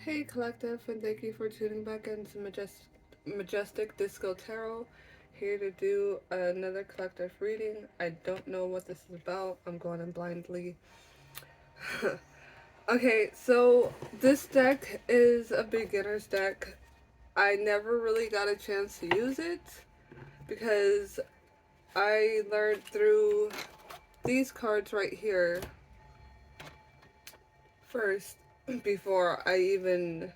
Hey Collective, and thank you for tuning back into Majestic Disco Tarot. Here to do another collective reading. I don't know what this is about. I'm going in blindly. Okay, so this deck is a beginner's deck. I never really got a chance to use it because I learned through these cards right here first before I even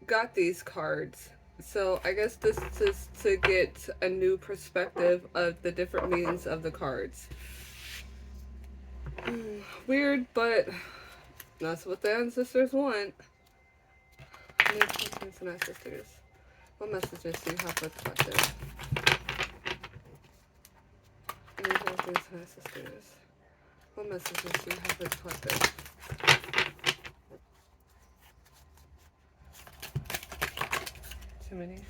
got these cards. So I guess this is to get a new perspective of the different meanings of the cards. Weird, but that's what the ancestors want. Ancestors and ancestors. What messages do you have for the collective? Ancestors and ancestors. What messages do you have for the collective? Too many.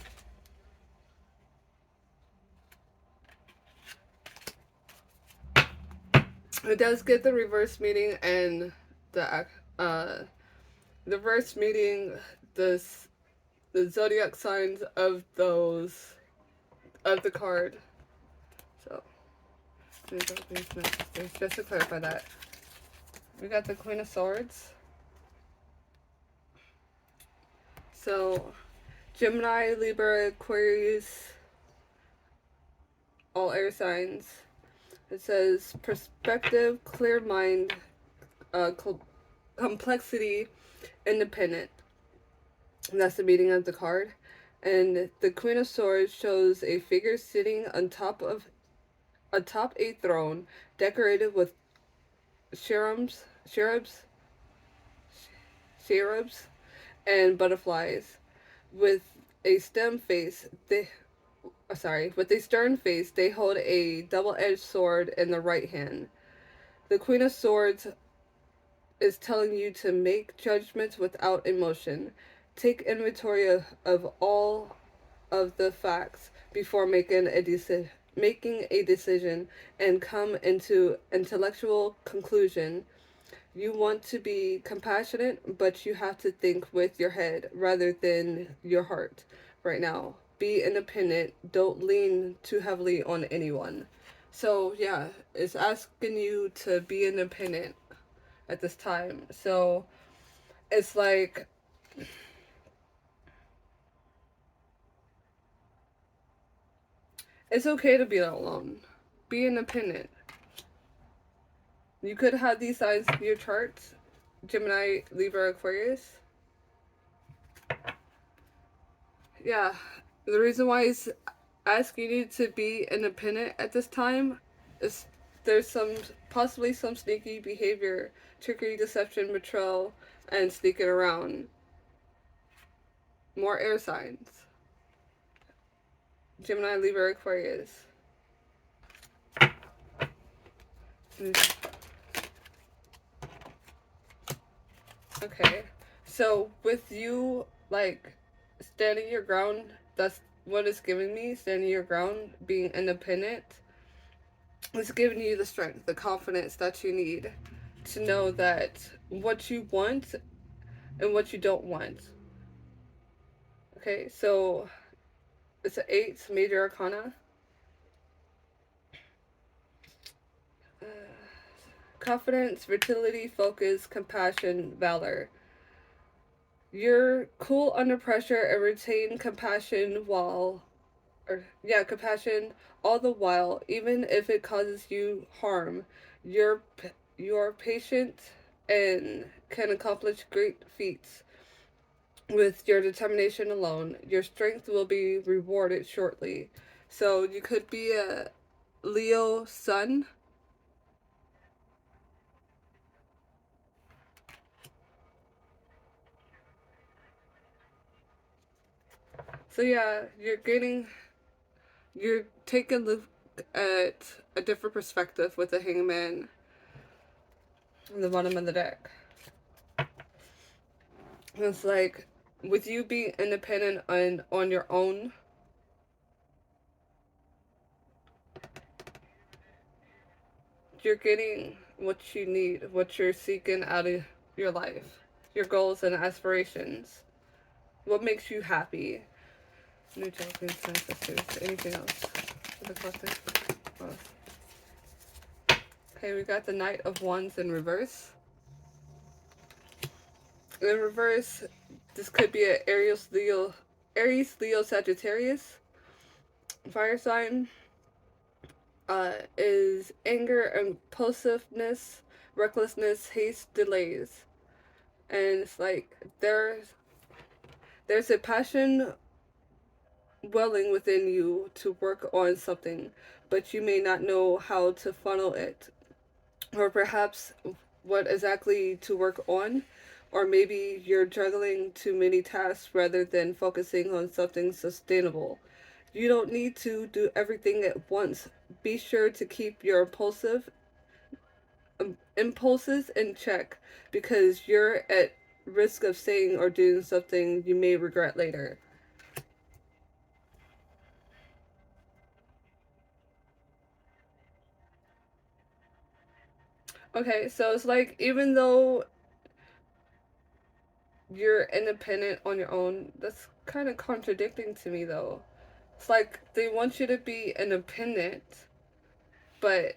It does get the reverse meaning and the reverse meaning, the zodiac signs of those of the card. So just to clarify that, we got the Queen of Swords. So Gemini, Libra, Aquarius, all air signs. It says perspective, clear mind, complexity, independent. And that's the meaning of the card. And the Queen of Swords shows a figure sitting on top of atop a throne decorated with cherubs, cherubs, and butterflies. With a with a stern face, they hold a double-edged sword in the right hand. The Queen of Swords is telling you to make judgments without emotion. Take inventory of all of the facts before making a decision and come into intellectual conclusion. You want to be compassionate, but you have to think with your head rather than your heart right now. Be independent. Don't lean too heavily on anyone. So, yeah, it's asking you to be independent at this time. So, it's like it's okay to be alone. Be independent. You could have these signs in your charts: Gemini, Libra, Aquarius. Yeah, the reason why he's asking you to be independent at this time is there's possibly some sneaky behavior, trickery, deception, betrayal, and sneaking around. More air signs: Gemini, Libra, Aquarius. Okay, so with you like standing your ground, that's what it's giving me. Standing your ground, being independent, it's giving you the strength, the confidence that you need to know that what you want and what you don't want. Okay, so it's an 8 major arcana. Uh, Confidence, fertility, focus, compassion, valor. You're cool under pressure and retain compassion compassion all the while, even if it causes you harm. You're you're patient and can accomplish great feats. With your determination alone, your strength will be rewarded shortly. So you could be a Leo sun. So yeah, you're taking a look at a different perspective with the hangman in the bottom of the deck. It's like with you being independent and on your own, you're getting what you need, what you're seeking out of your life. your goals and aspirations. What makes you happy? New job, new sisters. Anything else for the collective? Okay, we got the Knight of Wands in reverse. In reverse, this could be an Aries, Leo, Sagittarius fire sign. Is anger, impulsiveness, recklessness, haste, delays, and it's like there's a passion welling within you to work on something, but you may not know how to funnel it, or perhaps what exactly to work on, or maybe you're juggling too many tasks rather than focusing on something sustainable. You don't need to do everything at once. Be sure to keep your impulses in check because you're at risk of saying or doing something you may regret later. Okay, so it's like even though you're independent on your own, that's kind of contradicting to me though. It's like they want you to be independent, but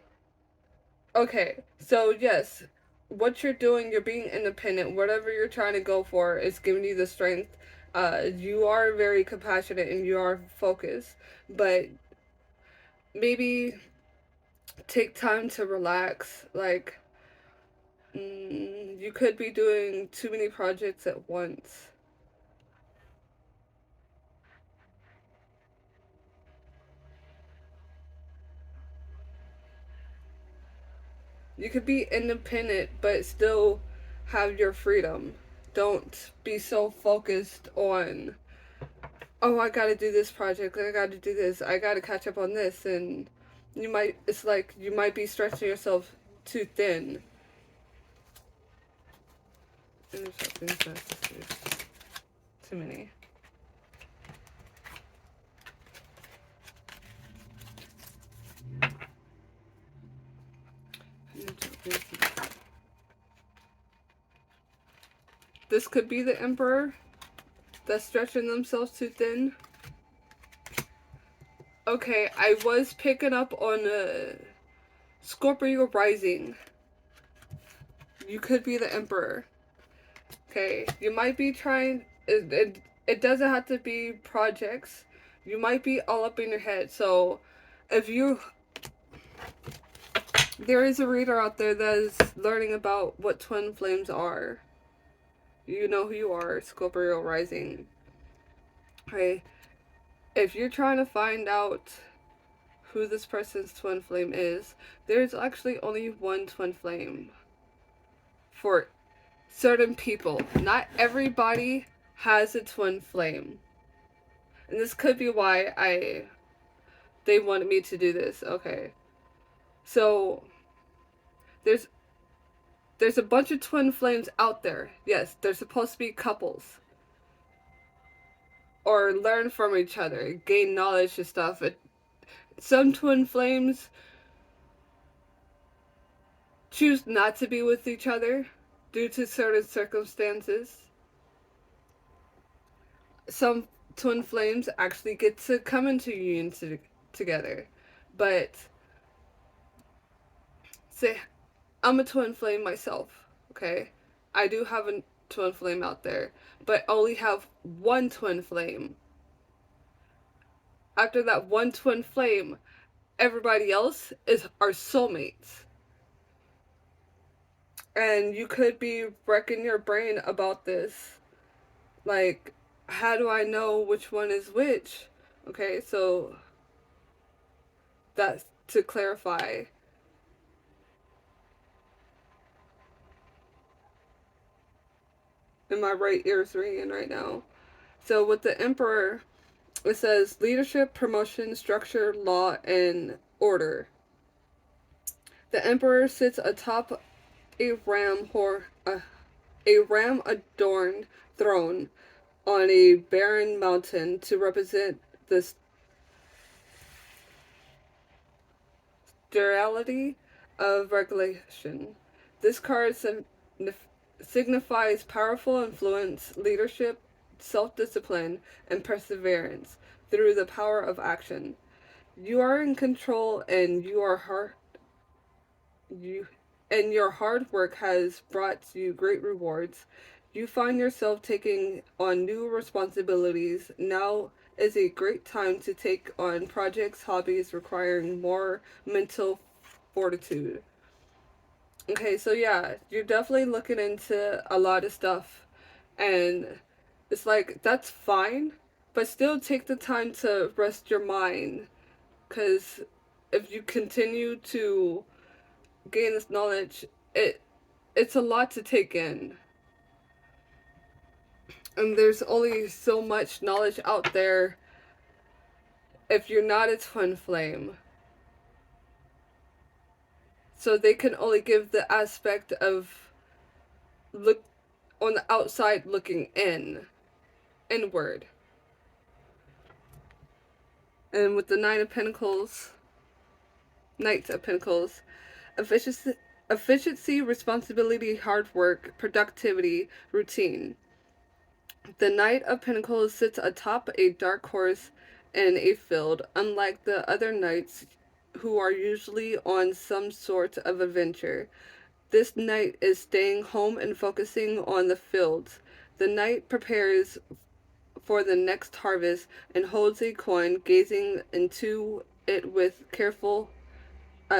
okay, so yes, what you're doing, you're being independent. Whatever you're trying to go for is giving you the strength. You are very compassionate and you are focused, but maybe take time to relax. Like, you could be doing too many projects at once. You could be independent, but still have your freedom. Don't be so focused on, oh, I gotta do this project, I gotta do this, I gotta catch up on this, and it's like you might be stretching yourself too thin. Too many. This could be the Emperor that's stretching themselves too thin. Okay, I was picking up on Scorpio rising. You could be the Emperor. Okay, you might be trying. It doesn't have to be projects. You might be all up in your head. So, if you there is a reader out there that is learning about what twin flames are. You know who you are, Scorpio rising. Okay, if you're trying to find out who this person's twin flame is, there's actually only one twin flame for certain people. Not everybody has a twin flame. And this could be why they wanted me to do this. Okay. So there's there's a bunch of twin flames out there. Yes, they're supposed to be couples. Or learn from each other, gain knowledge and stuff. Some twin flames choose not to be with each other due to certain circumstances. Some twin flames actually get to come into union together. But say I'm a twin flame myself, okay? I do have a twin flame out there, but only have one twin flame. After that one twin flame, everybody else is our soulmates. And you could be wrecking your brain about this. Like, how do I know which one is which? Okay, so that's to clarify. And my right ear's ringing right now. So with the Emperor, it says leadership, promotion, structure, law, and order. The Emperor sits atop a a ram adorned throne on a barren mountain to represent the sterility of regulation. This card signifies powerful influence, leadership, self-discipline, and perseverance through the power of action. You are in control, and you your hard work has brought you great rewards. You find yourself taking on new responsibilities. Now is a great time to take on projects, hobbies requiring more mental fortitude. Okay, so yeah, you're definitely looking into a lot of stuff, and it's like that's fine, but still take the time to rest your mind, because if you continue to gain this knowledge, it's a lot to take in. And there's only so much knowledge out there if you're not a twin flame. So they can only give the aspect of look on the outside looking inward. And with the Knights of Pentacles, efficiency, efficiency, responsibility, hard work, productivity, routine. The Knight of Pentacles sits atop a dark horse in a field, unlike the other knights who are usually on some sort of adventure. This knight is staying home and focusing on the fields. The knight prepares for the next harvest and holds a coin, gazing into it with careful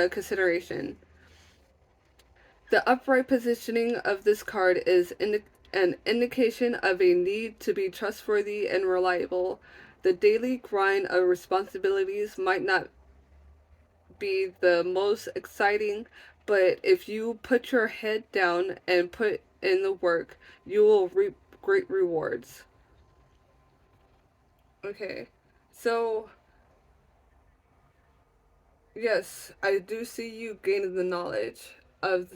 consideration. The upright positioning of this card is an indication of a need to be trustworthy and reliable. The daily grind of responsibilities might not be the most exciting, but if you put your head down and put in the work, you will reap great rewards. Okay, so yes, I do see you gaining the knowledge of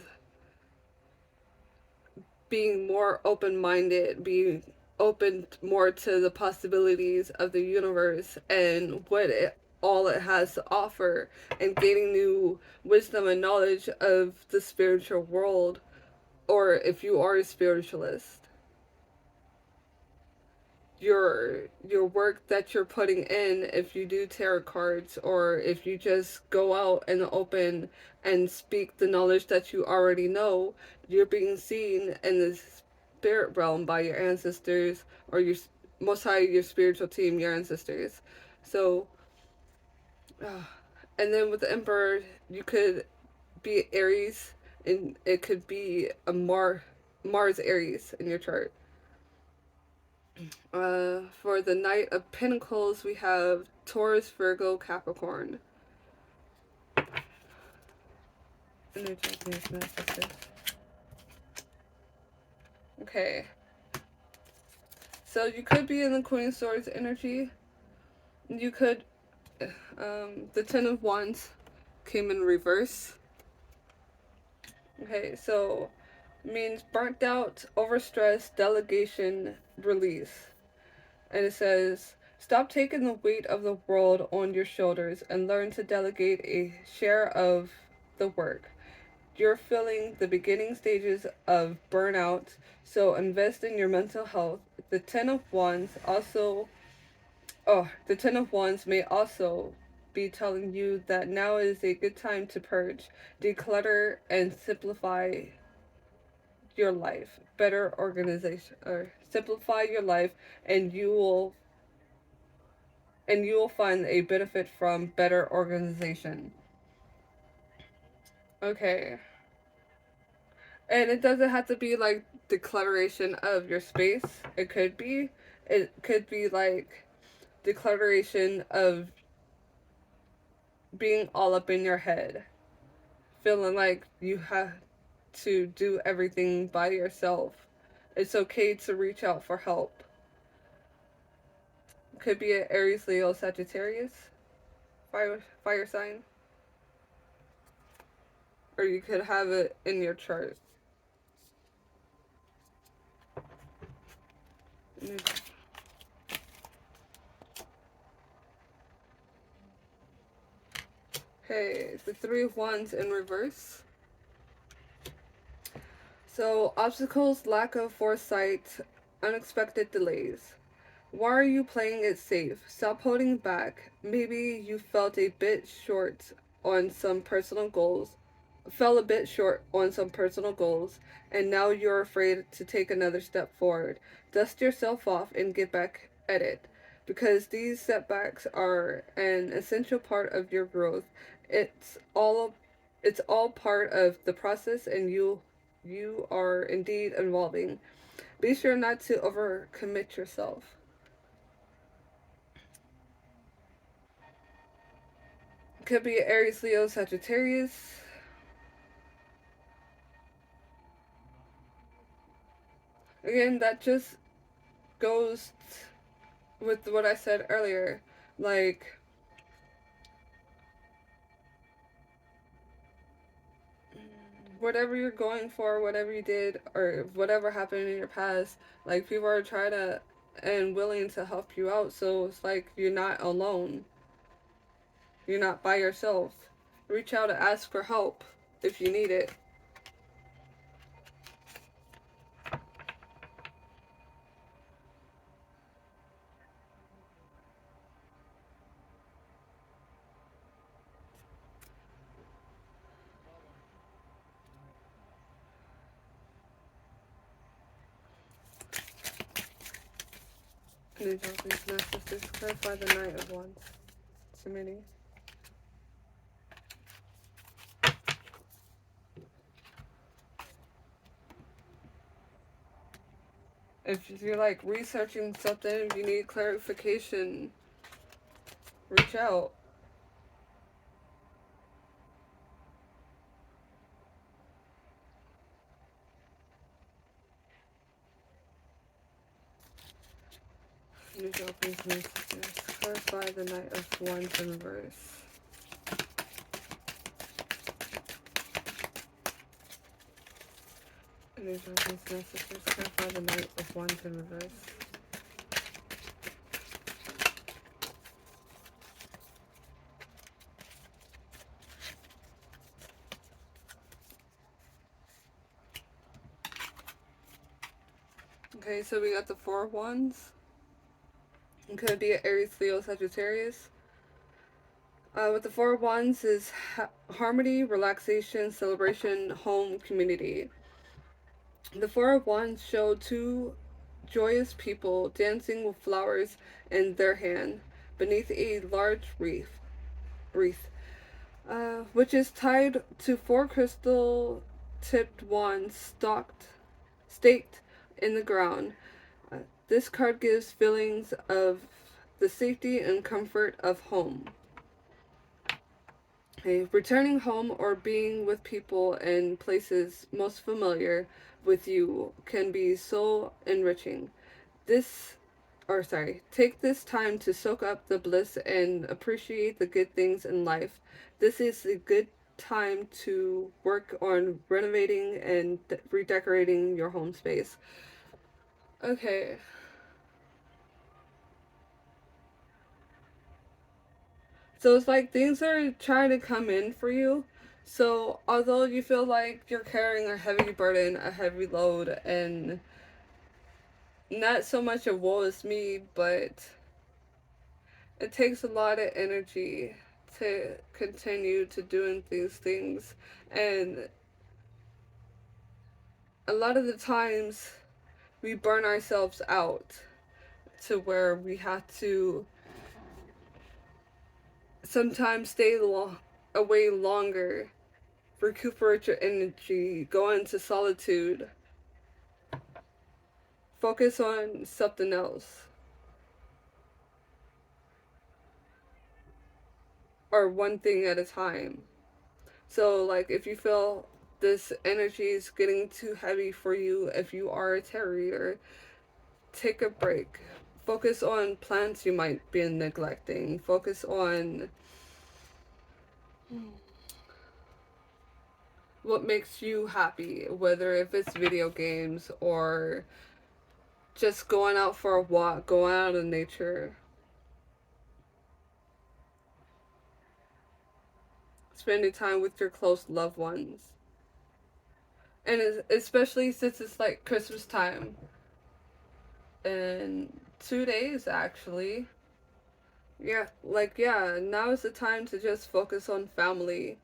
being more open minded, being open more to the possibilities of the universe and what all it has to offer, and gaining new wisdom and knowledge of the spiritual world, or if you are a spiritualist, your work that you're putting in, if you do tarot cards, or if you just go out in the open and speak the knowledge that you already know, you're being seen in the spirit realm by your ancestors, or your most high, your spiritual team, your ancestors. So and then with the Emperor, you could be Aries, and it could be a Mars Aries in your chart. For the Knight of Pentacles, we have Taurus, Virgo, Capricorn. Okay. So you could be in the Queen of Swords energy. You could, the Ten of Wands came in reverse. Okay, so means burnt out, overstressed, delegation, release. And it says, stop taking the weight of the world on your shoulders and learn to delegate a share of the work. You're feeling the beginning stages of burnout, so invest in your mental health. The Ten of Wands may also be telling you that now is a good time to purge, declutter, and simplify your life. Better organization, or simplify your life, and you will find a benefit from better organization. Okay. And it doesn't have to be like declaration of your space. It could be like declaration of being all up in your head, feeling like you have to do everything by yourself. It's okay to reach out for help. Could be an Aries, Leo, Sagittarius fire sign, or you could have it in your chart. Okay, the Three of Wands in reverse. So, obstacles, lack of foresight, unexpected delays. Why are you playing it safe? Stop holding back. Maybe you fell a bit short on some personal goals, and now you're afraid to take another step forward. Dust yourself off and get back at it. Because these setbacks are an essential part of your growth. It's all it's all part of the process, and you are indeed evolving. Be sure not to overcommit yourself. Could be Aries, Leo, Sagittarius. Again, that just goes with what I said earlier. Like, whatever you're going for, whatever you did, or whatever happened in your past, like, people are trying to and willing to help you out. So it's like you're not alone, you're not by yourself. Reach out and ask for help if you need it. New Japanese messages clarify the Knight of Wands. Too many. If you're like researching something, if you need clarification, reach out. New Japanese messages clarify the Knight of Wands in reverse. New Japanese messages clarify the Knight of Wands in reverse. Okay, so we got the Four of Wands. It could be Aries, Leo, Sagittarius. With the Four of Wands is harmony, relaxation, celebration, home, community. The Four of Wands show two joyous people dancing with flowers in their hand beneath a large wreath, which is tied to four crystal tipped wands staked in the ground. Uh, this card gives feelings of the safety and comfort of home. Okay, returning home or being with people and places most familiar with you can be so enriching. Take this time to soak up the bliss and appreciate the good things in life. This is a good time to work on renovating and redecorating your home space. Okay, so it's like things are trying to come in for you. So although you feel like you're carrying a heavy burden, a heavy load, and not so much a woe is me, but it takes a lot of energy to continue to doing these things. And a lot of the times we burn ourselves out to where we have to sometimes away longer, recuperate your energy, go into solitude, focus on something else, or one thing at a time. So, like, if you feel this energy is getting too heavy for you, if you are a tarot reader, take a break. Focus on plants you might be neglecting. Focus on what makes you happy, whether if it's video games or just going out for a walk, going out in nature, spending time with your close loved ones. And especially since it's like Christmas time in 2 days actually. Yeah, like yeah, now is the time to just focus on family.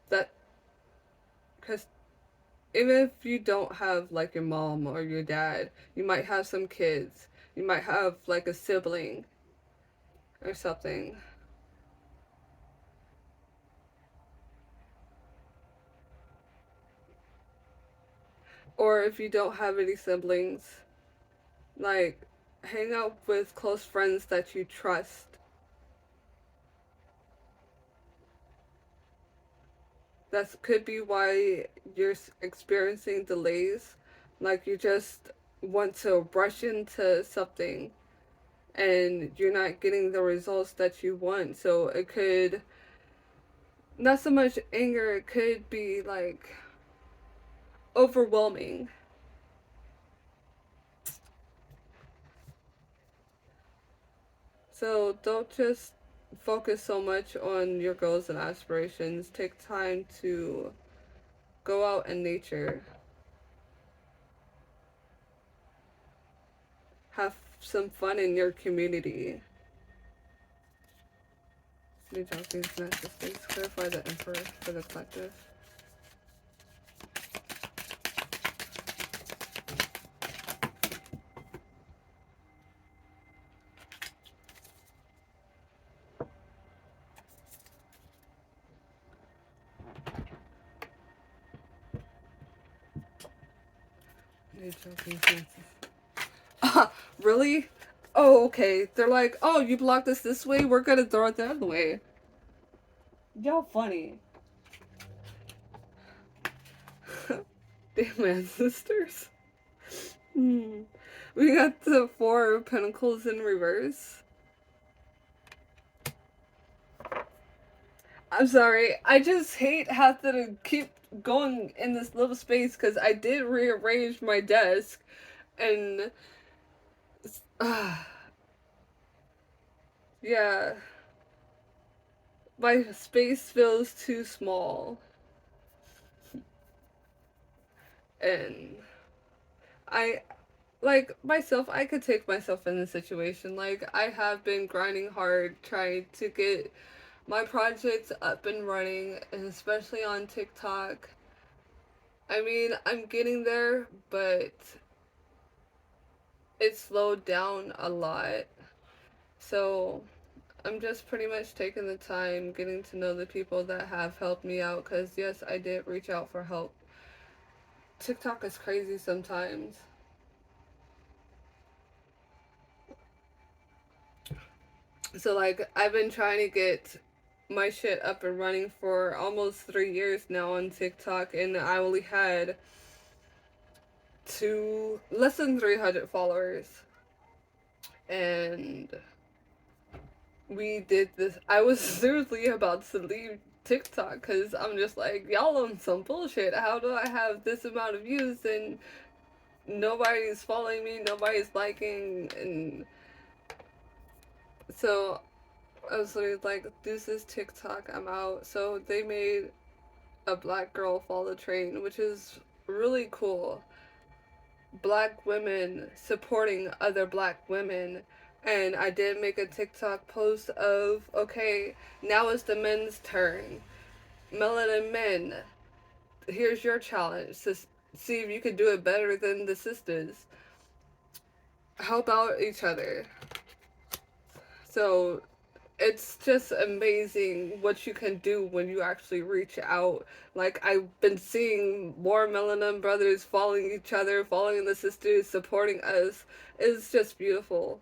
That because even if you don't have like your mom or your dad, you might have some kids. You might have like a sibling or something. Or if you don't have any siblings, like hang out with close friends that you trust. That could be why you're experiencing delays. Like you just want to rush into something and you're not getting the results that you want. So it could, not so much anger, it could be like overwhelming. So don't just focus so much on your goals and aspirations. Take time to go out in nature. Have some fun in your community. New Japanese Nexus things. Clarify the Emperor for the collective. New Japanese Nexus. Really? Oh, okay. They're like, oh, you blocked us this way, we're gonna throw it the other way. Y'all funny. Damn ancestors. Hmm. We got the Four of Pentacles in reverse. I'm sorry. I just hate having to keep going in this little space because I did rearrange my desk and yeah, my space feels too small. And I like myself, I could take myself in this situation. Like I have been grinding hard trying to get my projects up and running, and especially on TikTok. I mean, I'm getting there, but it's slowed down a lot. So I'm just pretty much taking the time getting to know the people that have helped me out because, yes, I did reach out for help. TikTok is crazy sometimes. So, like, I've been trying to get my shit up and running for almost 3 years now on TikTok, and I only had less than 300 followers. And we did this. I was seriously about to leave TikTok because I'm just like, y'all on some bullshit. How do I have this amount of views and nobody's following me, nobody's liking? And so I was literally like, this is TikTok, I'm out. So they made a black girl follow the train, which is really cool. Black women supporting other black women. And I did make a TikTok post of, okay, now it's the men's turn. Melanin men, here's your challenge to see if you can do it better than the sisters. Help out each other. So it's just amazing what you can do when you actually reach out. Like I've been seeing more melanin brothers following each other, following the sisters, supporting us. It's just beautiful.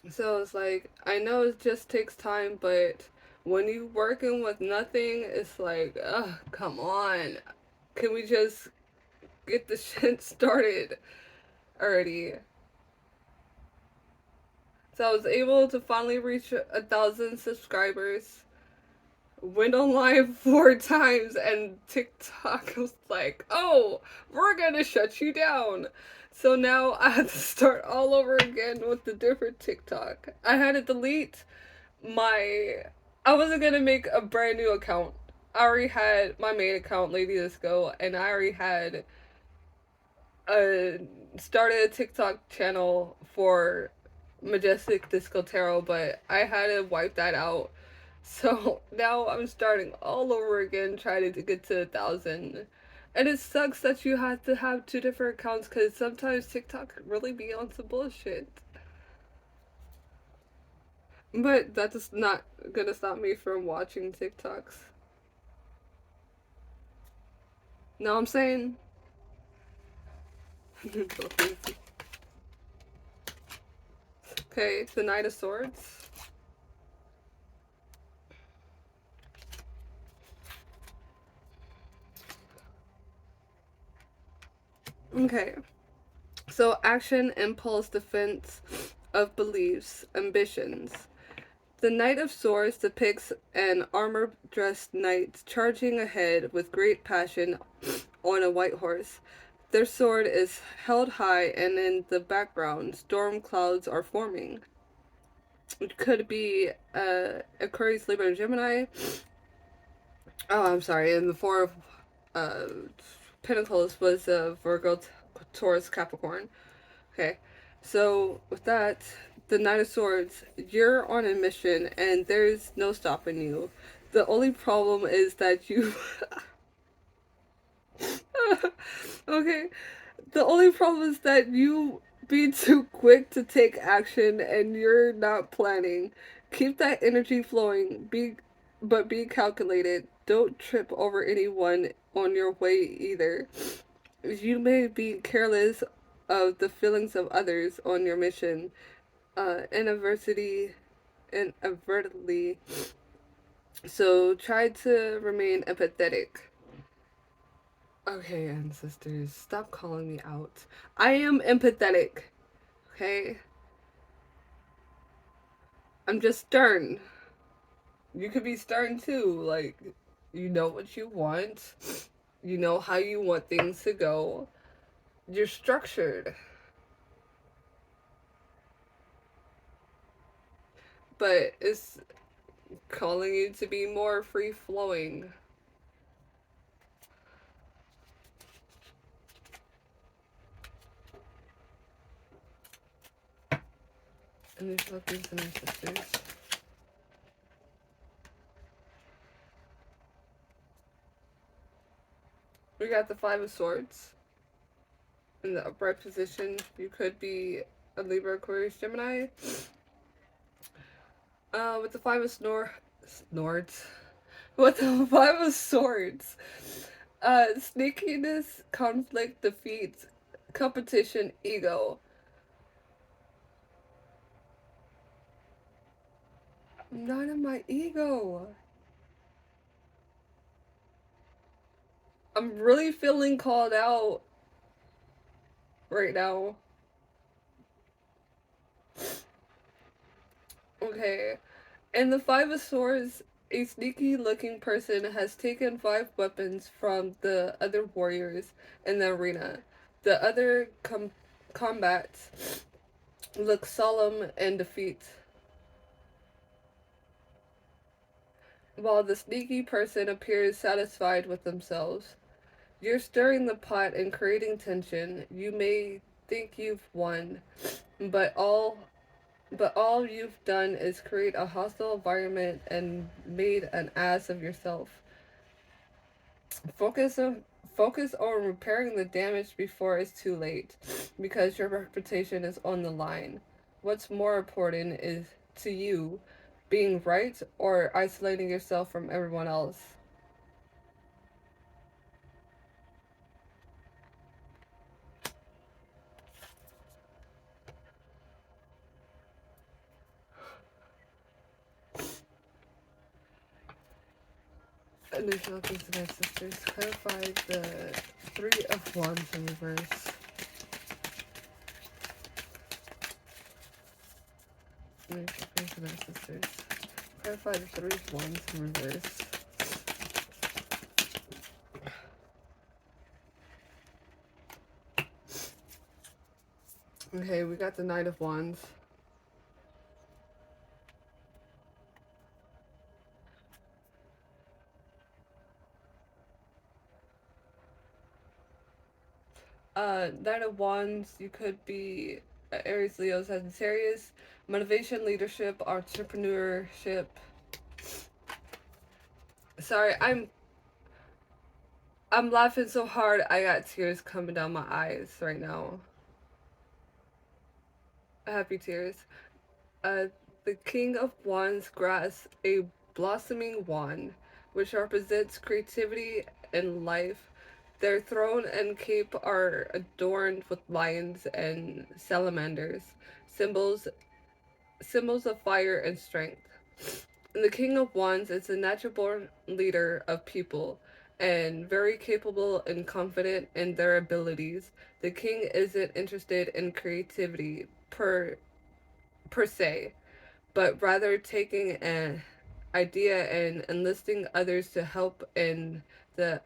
So it's like I know it just takes time, but when you working with nothing, it's like, ugh, come on. Can we just get the shit started already? So I was able to finally reach 1,000 subscribers, went online 4 times, and TikTok was like, oh, we're gonna shut you down. So now I had to start all over again with the different TikTok. I had to delete my. I wasn't gonna make a brand new account. I already had my main account, Lady Disco, and I already had uh, started a TikTok channel for Majestic Disco Tarot, but I had to wipe that out. So now I'm starting all over again, trying to get to 1,000. And it sucks that you have to have 2 different accounts because sometimes TikTok really be on some bullshit. But that's not gonna stop me from watching TikToks. Know what I'm saying? Okay, the Knight of Swords. Okay. So, action, impulse, defense of beliefs, ambitions. The Knight of Swords depicts an armor-dressed knight charging ahead with great passion on a white horse. Their sword is held high, and in the background, storm clouds are forming. It could be Aquarius, Libra, Gemini. Oh, I'm sorry. And the Four of uh, Pentacles was Virgo, Taurus, Capricorn. Okay, so with that, the Knight of Swords, you're on a mission and there's no stopping you. The only problem is that you. Okay, the only problem is that you be too quick to take action and you're not planning. Keep that energy flowing, but be calculated. Don't trip over anyone on your way either. You may be careless of the feelings of others on your mission, inadvertently. So try to remain empathetic. Okay, ancestors, stop calling me out. I am empathetic. Okay? I'm just stern. You could be stern too. Like, you know what you want, you know how you want things to go. You're structured. But it's calling you to be more free flowing. And there's nothing to my sisters. We got the Five of Swords in the upright position. You could be a Libra, Aquarius, Gemini. With the Five of Snords. With the Five of Swords. Sneakiness, conflict, defeat, competition, ego. I'm not in my ego. I'm really feeling called out right now. Okay. In the Five of Swords, a sneaky looking person has taken 5 weapons from the other warriors in the arena. The other combats look solemn and defeat, while the sneaky person appears satisfied with themselves. You're stirring the pot and creating tension. You may think you've won, but all you've done is create a hostile environment and made an ass of yourself. Focus on Focus on repairing the damage before it's too late, because your reputation is on the line. What's more important is to you being right or isolating yourself from everyone else. Initial things to my sisters. Clarify the Three of Wands in reverse. Initial things to my sisters. Clarify the Three of Wands in reverse. Okay, we got the Knight of Wands. Knight of Wands, you could be Aries, Leo, Sagittarius. Motivation, leadership, entrepreneurship. Sorry, I'm laughing so hard I got tears coming down my eyes right now. Happy tears. Uh, the King of Wands grasps a blossoming wand, which represents creativity and life. Their throne and cape are adorned with lions and salamanders, symbols symbols of fire and strength. And the King of Wands is a natural born leader of people and very capable and confident in their abilities. The king isn't interested in creativity per se, but rather taking an idea and enlisting others to help in the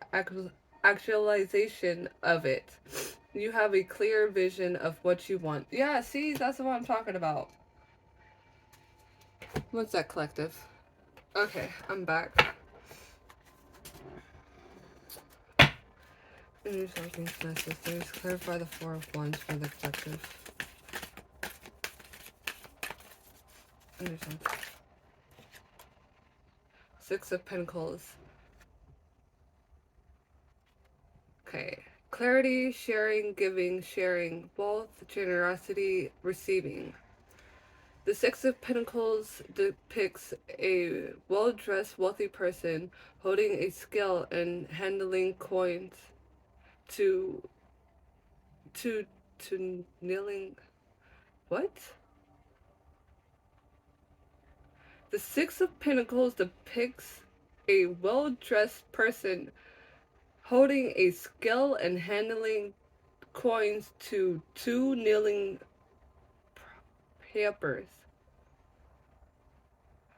actualization of it. You have a clear vision of what you want. Yeah, see, that's what I'm talking about. What's that, collective? Okay, I'm back. Inner talking to my sisters. Clarify the Four of Wands for the collective. Inner talking. Six of Pentacles. Okay. Clarity, sharing, giving, sharing, wealth, generosity, receiving. The Six of Pentacles depicts a well-dressed, wealthy person holding a scale and handling coins to to kneeling. What? The Six of Pentacles depicts a well-dressed person holding a scale and handling coins to two kneeling papers.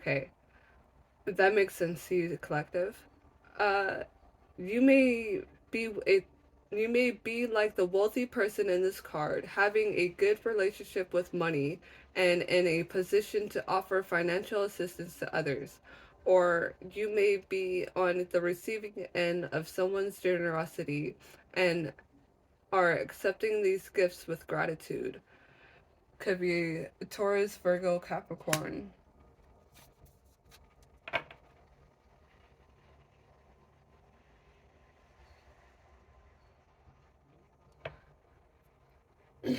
Okay, that makes sense to you, collective. Uh, you may be a you may be like the wealthy person in this card, having a good relationship with money and in a position to offer financial assistance to others. Or you may be on the receiving end of someone's generosity and are accepting these gifts with gratitude. Could be Taurus, Virgo, Capricorn.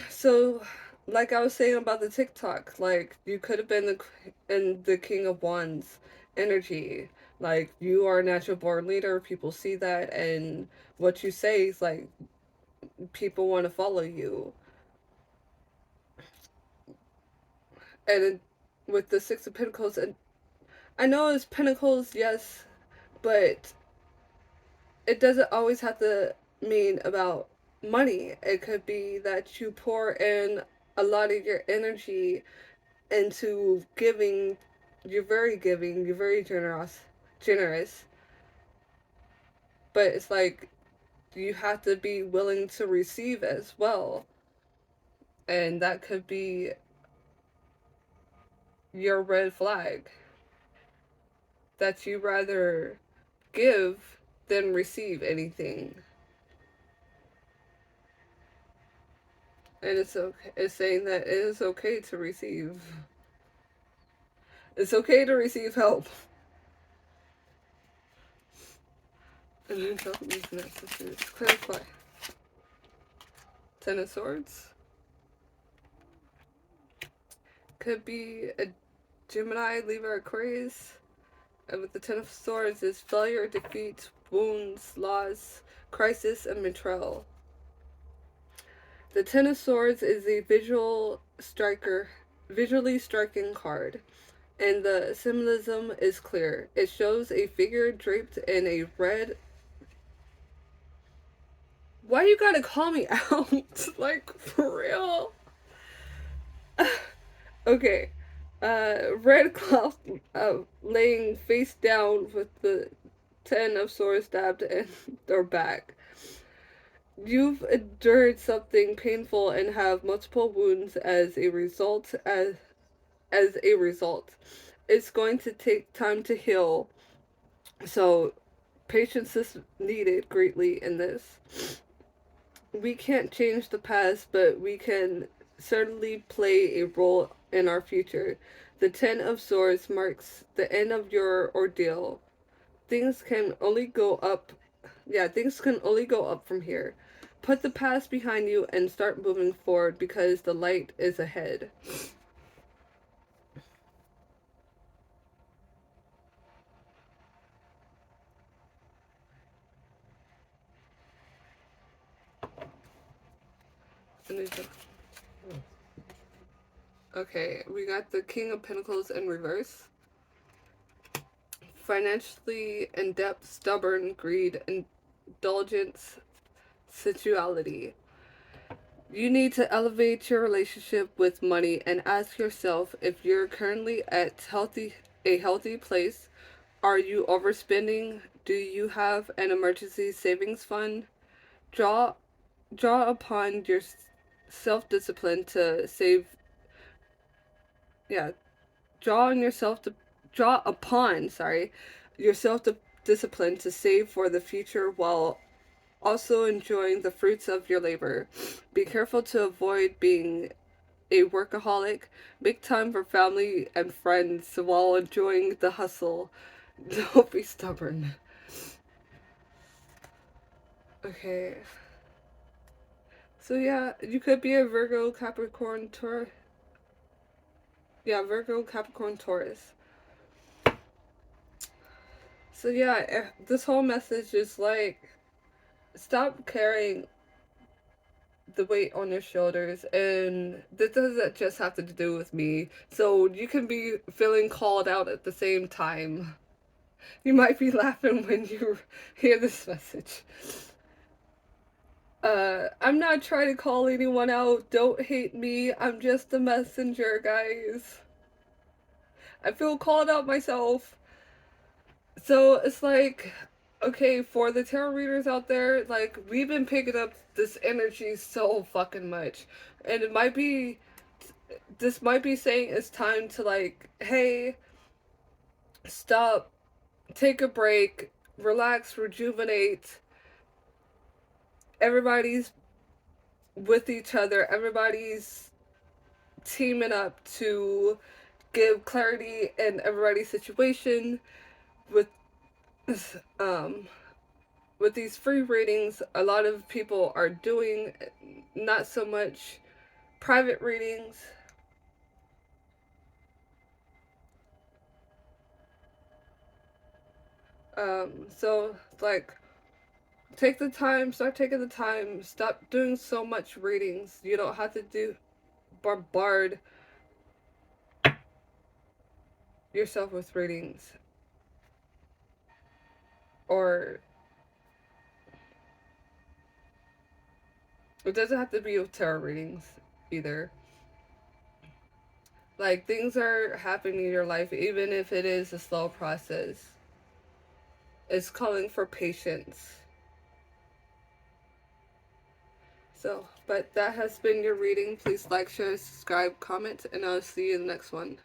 So, like I was saying about the TikTok, like you could have been in the King of Wands energy. Like you are a natural born leader. People see that, and what you say is like people want to follow you. And with the Six of Pentacles, and I know it's Pentacles, yes, but it doesn't always have to mean about money. It could be that you pour in a lot of your energy into giving. You're very giving, you're very generous, but it's like you have to be willing to receive as well. And that could be your red flag, that you rather give than receive anything. And it's okay, it's saying that it is okay to receive. It's okay to receive help. And then tell me these messages. Clarify. Ten of Swords. Could be a Gemini, Libra, Aquarius. And with the Ten of Swords is failure, defeat, wounds, loss, crisis, and betrayal. The Ten of Swords is a visually striking card, and the symbolism is clear. It shows a figure draped in a red. Why you gotta call me out? Like, for real? Okay. Red cloth laying face down with the Ten of Swords stabbed in their back. You've endured something painful and have multiple wounds as a result. It's going to take time to heal. So patience is needed greatly in this. We can't change the past, but we can certainly play a role in our future. The Ten of Swords marks the end of your ordeal. Things can only go up. Yeah, things can only go up from here. Put the past behind you and start moving forward because the light is ahead. Okay, we got the King of Pentacles in reverse. Financially in-depth, stubborn, greed, indulgence, sensuality. You need to elevate your relationship with money and ask yourself if you're currently at a healthy place. Are you overspending? Do you have an emergency savings fund? Draw draw upon your self-discipline to save. Yeah, draw on yourself to draw upon, sorry, your self-discipline to save for the future while also enjoying the fruits of your labor. Be careful to avoid being a workaholic. Make time for family and friends while enjoying the hustle. Don't be stubborn. Okay. So yeah, you could be a Virgo, Capricorn, Taurus. Yeah, Virgo, Capricorn, Taurus. So yeah, this whole message is like, stop carrying the weight on your shoulders, and this doesn't just have to do with me. So you can be feeling called out at the same time. You might be laughing when you hear this message. I'm not trying to call anyone out. Don't hate me. I'm just a messenger, guys. I feel called out myself. So it's like, okay, for the tarot readers out there, like, we've been picking up this energy so fucking much. And this might be saying it's time to, like, hey, stop, take a break, relax, rejuvenate. Everybody's with each other, everybody's teaming up to give clarity in everybody's situation with um with these free readings. A lot of people are doing not so much private readings. So like, take the time, start taking the time, stop doing so much readings. You don't have to do bombard yourself with readings, or it doesn't have to be with tarot readings either. Like, things are happening in your life, even if it is a slow process. It's calling for patience. So, but that has been your reading. Please like, share, subscribe, comment, and I'll see you in the next one.